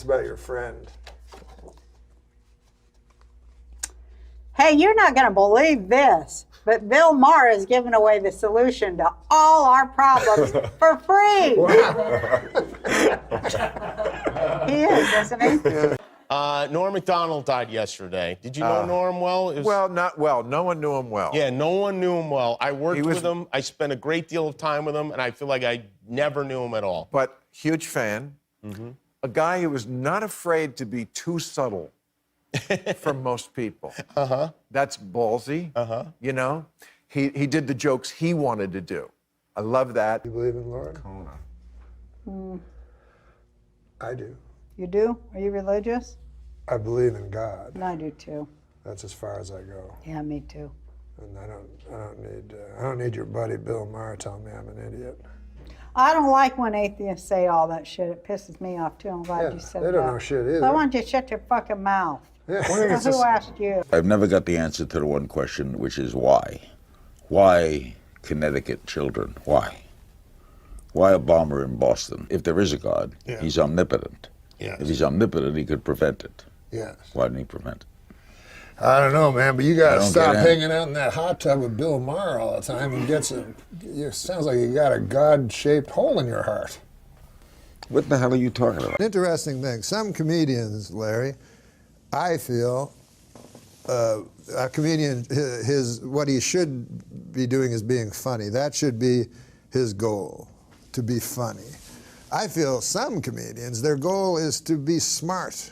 about your friend. Hey, you're not going to believe this, but Bill Maher is giving away the solution to all our problems for free. He is, isn't he? Norm Macdonald died yesterday. Did you know Norm well? Well, not well. No one knew him well. Yeah, no one knew him well. I worked with him. I spent a great deal of time with him, and I feel like I never knew him at all. But huge fan. Mm-hmm. A guy who was not afraid to be too subtle for most people. Uh-huh. That's ballsy. Uh-huh. You know? He did the jokes he wanted to do. I love that. You believe in Lord? Mm. I do. You do? Are you religious? I believe in God. And I do too. That's as far as I go. Yeah, me too. And I don't need your buddy Bill Maher telling me I'm an idiot. I don't like when atheists say all that shit. It pisses me off too. I'm glad you said that. They don't know shit either. So I want you to shut your fucking mouth. Yeah. So who asked you? I've never got the answer to the one question, which is why? Why Connecticut children? Why? Why a bomber in Boston? If there is a God, he's omnipotent. Yes. If he's omnipotent, he could prevent it. Yes. Why didn't he prevent it? I don't know, man, but you got to don't stop get in. hanging out in that hot tub with Bill Maher all the time and it sounds like you got a God-shaped hole in your heart. What the hell are you talking about? Interesting thing. Some comedians, Larry, I feel, a comedian, what he should be doing is being funny. That should be his goal, to be funny. I feel some comedians, their goal is to be smart.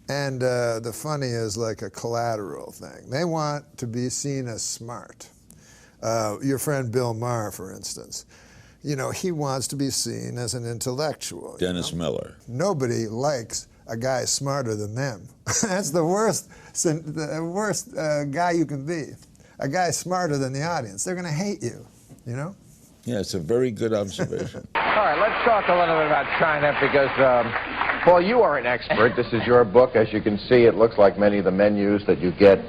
And the funny is like a collateral thing. They want to be seen as smart. Your friend Bill Maher, for instance, you know, he wants to be seen as an intellectual. Dennis Miller. Nobody likes a guy smarter than them. That's the worst guy you can be. A guy smarter than the audience. They're going to hate you, you know? Yeah, it's a very good observation. All right, let's talk a little bit about China because, Paul, you are an expert. This is your book. As you can see, it looks like many of the menus that you get in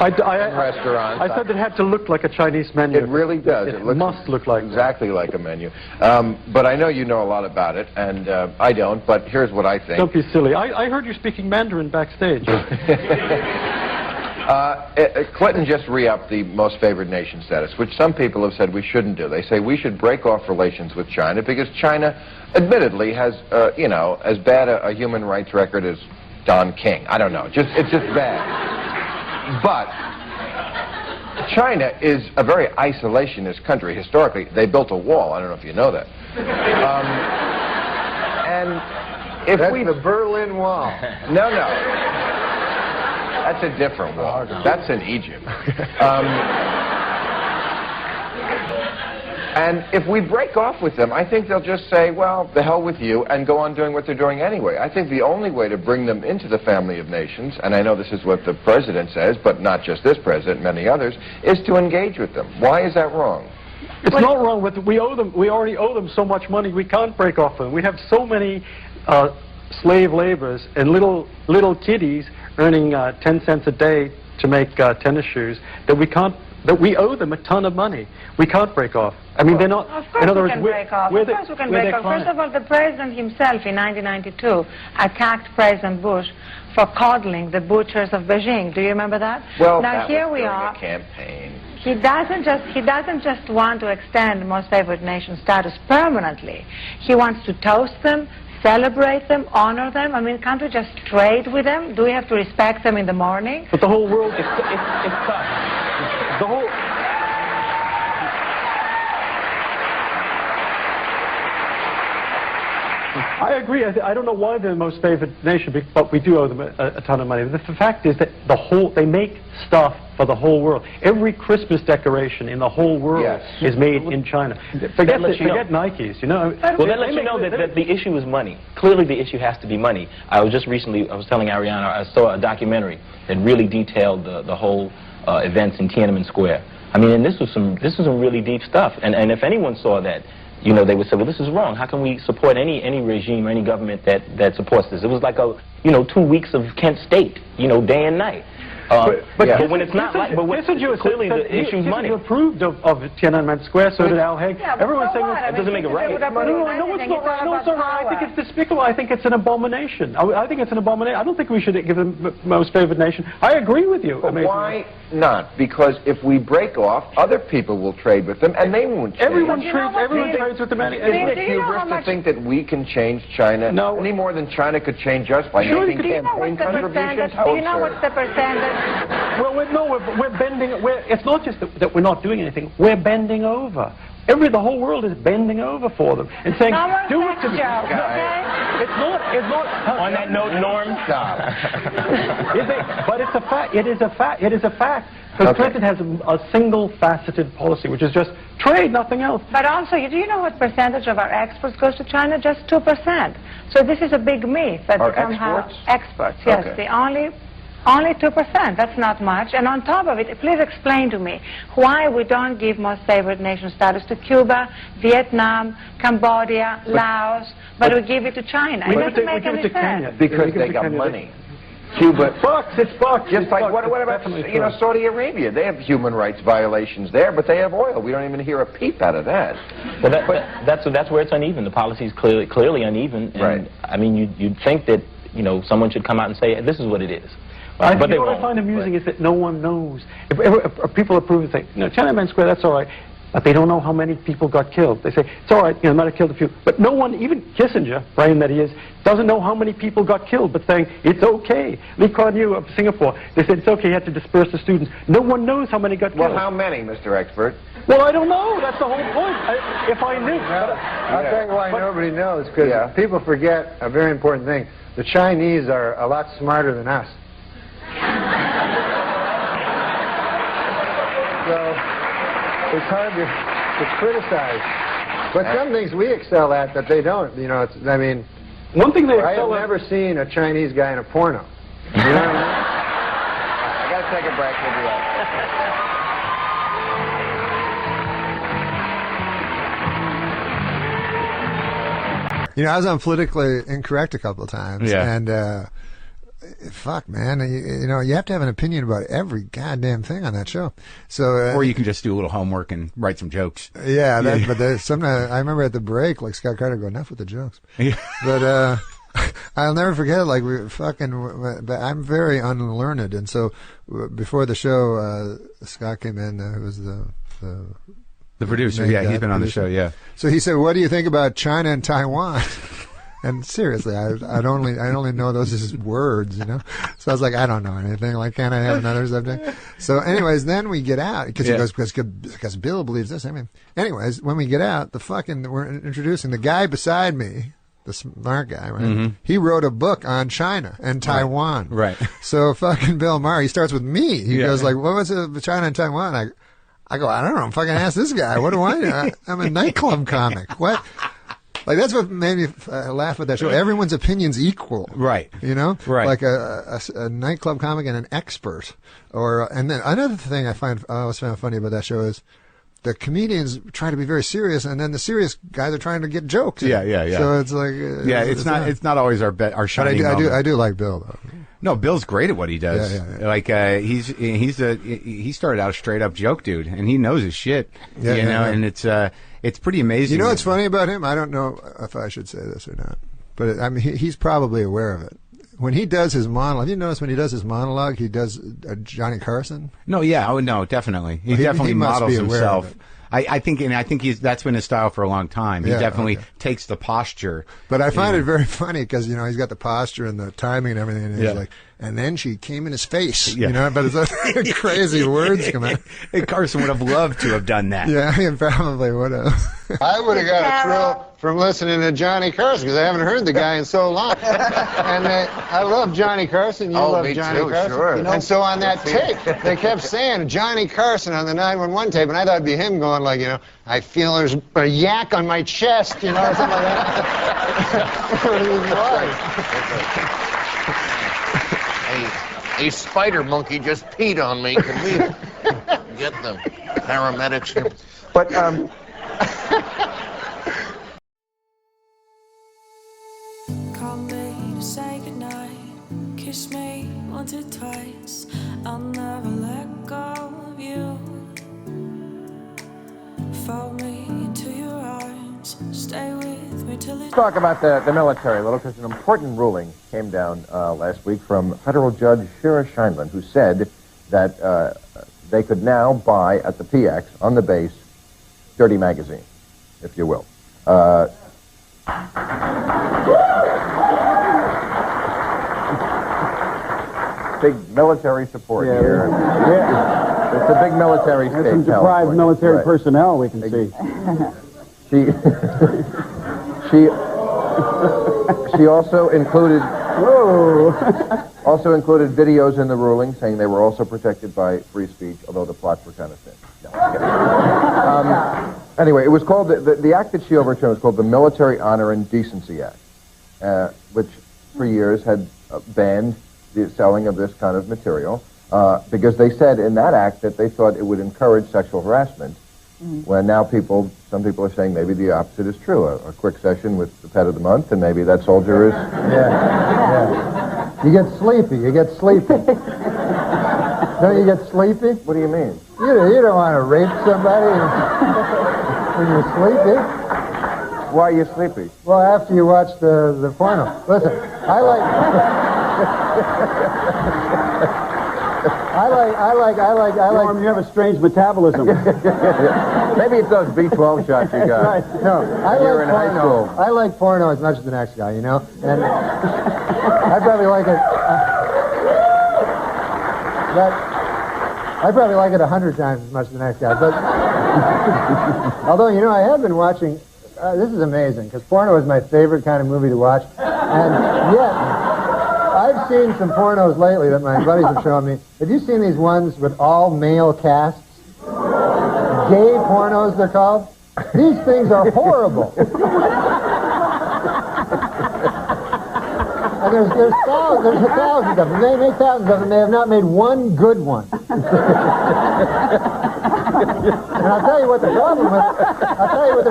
restaurants. I said it had to look like a Chinese menu. It really does. It must look like exactly like a menu. But I know you know a lot about it, and I don't, but here's what I think. Don't be silly. I heard you speaking Mandarin backstage. Clinton just re-upped the most favored nation status, which some people have said we shouldn't do. They say we should break off relations with China because China, admittedly, has, you know, as bad a human rights record as Don King. I don't know. It's just bad. But China is a very isolationist country. Historically, they built a wall. I don't know if you know that. And if That's we... the Berlin Wall. No. That's a different wall. That's in Egypt. And if we break off with them, I think they'll just say, well, the hell with you, and go on doing what they're doing anyway. I think the only way to bring them into the family of nations, and I know this is what the president says, but not just this president, many others, is to engage with them. Why is that wrong? It's not wrong with we owe them. We already owe them so much money. We can't break off them. We have so many slave laborers and little kiddies earning 10 cents a day to make tennis shoes that we owe them a ton of money. We can't break off. I mean, they're not. Of course we can break off. Of course we can break off. First of all, the president himself in 1992 attacked President Bush for coddling the butchers of Beijing. Do you remember that? Well, now that here was we during are. A campaign. He doesn't just want to extend most favored nation status permanently. He wants to toast them, celebrate them, honor them. I mean, can't we just trade with them? Do we have to respect them in the morning? But the whole world, it's tough. The whole... I agree. I don't know why they're the most favored nation, but we do owe them a ton of money. The fact is that they make stuff for the whole world. Every Christmas decoration in the whole world is made in China. Forget Nikes, you know. Well, that lets you know that the issue is money. Clearly the issue has to be money. I was telling Ariana, I saw a documentary that really detailed the whole events in Tiananmen Square. I mean, and this was some really deep stuff. And if anyone saw that, you know, they would say, well, this is wrong. How can we support any regime or any government that supports this? It was like 2 weeks of Kent State, you know, day and night. But when it's not like, but Kissinger clearly the issue's money. Kissinger approved of Tiananmen Square, so did Al Haig. Yeah, Everyone's saying It doesn't make it right. no, it's not right. No, it's not right. I think it's despicable. I think it's an abomination. I think it's an abomination. I don't think we should give them most favored nation. I agree with you. But why not? Because if we break off, other people will trade with them, and they won't change. Everyone trades with them. Isn't it hubris to think that we can change China any more than China could change us by making campaign contributions? Do you know what's the percentage? Well, we're bending. It's not just that we're not doing anything. We're bending over. The whole world is bending over for them and saying, do it to me. Okay? It's not. On that note, Norm, stop. But it's a fact. It is a fact. It is a fact. Because Clinton has a single-faceted policy, which is just trade, nothing else. But also, do you know what percentage of our exports goes to China? Just 2%. So this is a big myth that somehow exports. Yes, the only 2%. That's not much. And on top of it, please explain to me why we don't give most favored nation status to Cuba, Vietnam, Cambodia, Laos, but we give it to China. It doesn't make any sense. Because they got money. Cuba, it's bucks. Just like what about Saudi Arabia? They have human rights violations there, but they have oil. We don't even hear a peep out of that. Well, that's where it's uneven. The policy is clearly uneven. And, right. I mean, you'd think that someone should come out and say this is what it is. But what I find amusing is that no one knows. If people approve and say, Tiananmen Square, that's all right. But they don't know how many people got killed. They say, it's all right, might have killed a few. But no one, even Kissinger, brain that he is, doesn't know how many people got killed, but saying, it's okay. Lee Kuan Yew of Singapore, they said, it's okay, you have to disperse the students. No one knows how many got killed. Well, how many, Mr. Expert? Well, I don't know. That's the whole point. If I knew. I'll tell you why nobody knows, because people forget a very important thing. The Chinese are a lot smarter than us. So it's hard to criticize. But some things we excel at that they don't. One thing they I have never seen a Chinese guy in a porno. You know what I mean? I got to take a break. We'll be right. I was on Politically Incorrect a couple of times, and fuck, man, you have to have an opinion about every goddamn thing on that show. So, or you can just do a little homework and write some jokes. Yeah, but sometimes I remember at the break, like Scott Carter go, enough with the jokes. But I'll never forget it. Like but I'm very unlearned, and so before the show, Scott came in, who was the producer. Yeah, he's been on the show. Yeah. So he said, "What do you think about China and Taiwan?" And seriously, I only know those as words, So I was like, I don't know anything. Like, can't I have another subject? So, anyways, then we get out because he goes because Bill believes this. Anyways, when we get out, we're introducing the guy beside me, the smart guy, right? Mm-hmm. He wrote a book on China and Taiwan. Right. So fucking Bill Maher, he starts with me. He goes like, what was it, China and Taiwan? I go, I don't know. Fucking ask this guy. What do I know? I'm a nightclub comic. What? Like, that's what made me laugh at that show. Everyone's opinion's equal. Right. Right. Like a nightclub comic and an expert. And then another thing I always found funny about that show is the comedians try to be very serious, and then the serious guys are trying to get jokes. Yeah. So it's like... it's not always our shining moment. I do like Bill, though. No, Bill's great at what he does. Yeah. Like he started out a straight up joke dude, and he knows his shit. And it's pretty amazing. You know what's funny about him? I don't know if I should say this or not, but he's probably aware of it. When he does his monologue, you notice when he does his monologue, he does Johnny Carson. No, definitely. He definitely models himself. I think that's been his style for a long time. He definitely takes the posture. But I find it very funny because he's got the posture and the timing and everything, and he's like, and then she came in his face, but it's like crazy words come out. And Carson would have loved to have done that. Yeah, he probably would have. I would have got a thrill from listening to Johnny Carson because I haven't heard the guy in so long. And I love Johnny Carson. You love Johnny Carson. Sure. And so on that tape, they kept saying Johnny Carson on the 911 tape, and I thought it'd be him going like, I feel there's a yak on my chest, or something like that. A spider monkey just peed on me. Can we get the paramedics here? But, Call me to say goodnight, kiss me once or twice. I'll never let go of you. Fold me into your arms. Stay with me till Let's talk about the military a little, because an important ruling came down last week from federal judge Shira Scheindlin, who said that they could now buy at the PX on the base dirty magazine, if you will. Big military support here. Yeah. It's a big military state. There's some deprived military personnel we can see. She also included videos in the ruling saying they were also protected by free speech, although the plots were kind of thin. Anyway, it was called the act that she overturned was called the Military Honor and Decency Act, which for years had banned the selling of this kind of material because they said in that act that they thought it would encourage sexual harassment. When now some people are saying maybe the opposite is true. A quick session with the pet of the month, and maybe that soldier is... Yeah. You get sleepy. Don't you get sleepy? What do you mean? You don't want to rape somebody when you're sleepy. Why are you sleepy? Well, after you watch the porno. Listen, I like... Norm, you have a strange metabolism. Maybe it's those B12 shots you got. Right. No, You're in high school. I like porno as much as the next guy, you know? And I probably like it... I probably like it 100 times as much as the next guy. But although, you know, I have been watching... this is amazing, because porno is my favorite kind of movie to watch. And yet... I've seen some pornos lately that my buddies have shown me. Have you seen these ones with all male casts? Gay pornos, they're called. These things are horrible. And there's thousands of them. They make thousands of them. They have not made one good one. And I'll tell you what the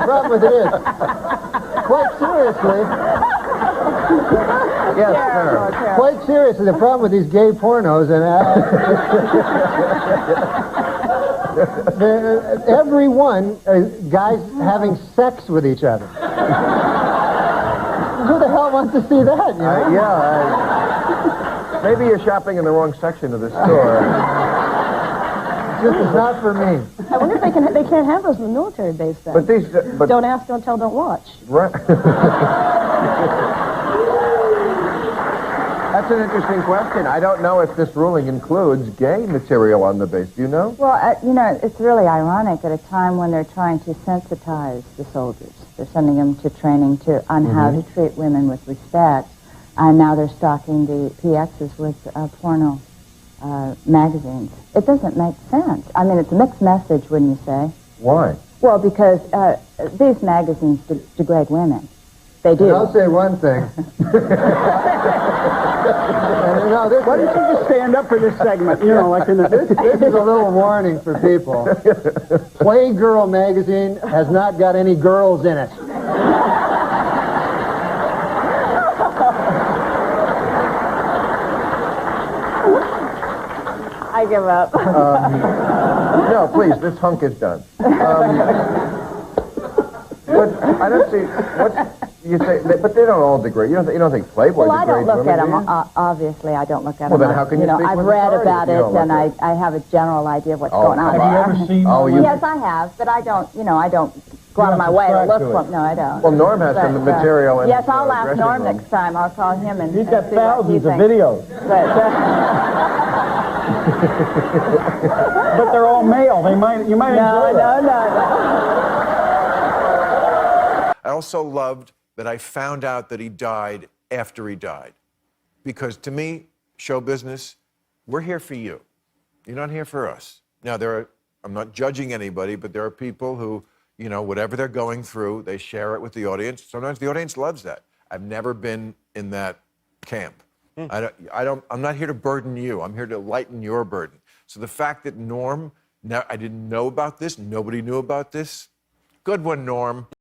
problem with it is. Quite seriously. Yes, sir. Quite seriously, the problem with these gay pornos, and every one, guys having sex with each other. Who the hell wants to see that, you know? Maybe you're shopping in the wrong section of the store. This is not for me. I wonder if they can't have those in the military base then. But these... Don't ask, don't tell, don't watch. Right. That's an interesting question. I don't know if this ruling includes gay material on the base. Do you know? Well, you know, it's really ironic at a time when they're trying to sensitize the soldiers. They're sending them to training on how to treat women with respect, and now they're stocking the PXs with porno magazines. It doesn't make sense. I mean, it's a mixed message, wouldn't you say? Why? Well, because these magazines degrade women. They do. And I'll say one thing. Why don't you just stand up for this segment? You know, like in the... This is a little warning for people. Playgirl magazine has not got any girls in it. I give up. No, please, this hunk is done. But I don't see what's... You say, but they don't all degrade. You don't think Playboy degrades women? Well, I don't look at them. Obviously, I don't look at them. them. Well, then how can you speak I've with read authority about it, and I have a general idea of what's going on. Have you ever seen? Yes, I have, but I don't. I don't go out of my way to look for them. No, I don't. Well, Norm has some material. In yes, I'll ask Norm next time. I'll call him and. He's got thousands of videos. But they're all male. You might enjoy them. No. I also loved that I found out that he died after he died. Because to me, show business, we're here for you. You're not here for us. Now, I'm not judging anybody, but there are people who, whatever they're going through, they share it with the audience. Sometimes the audience loves that. I've never been in that camp. I'm not here to burden you. I'm here to lighten your burden. So the fact that Norm, I didn't know about this, nobody knew about this, good one, Norm.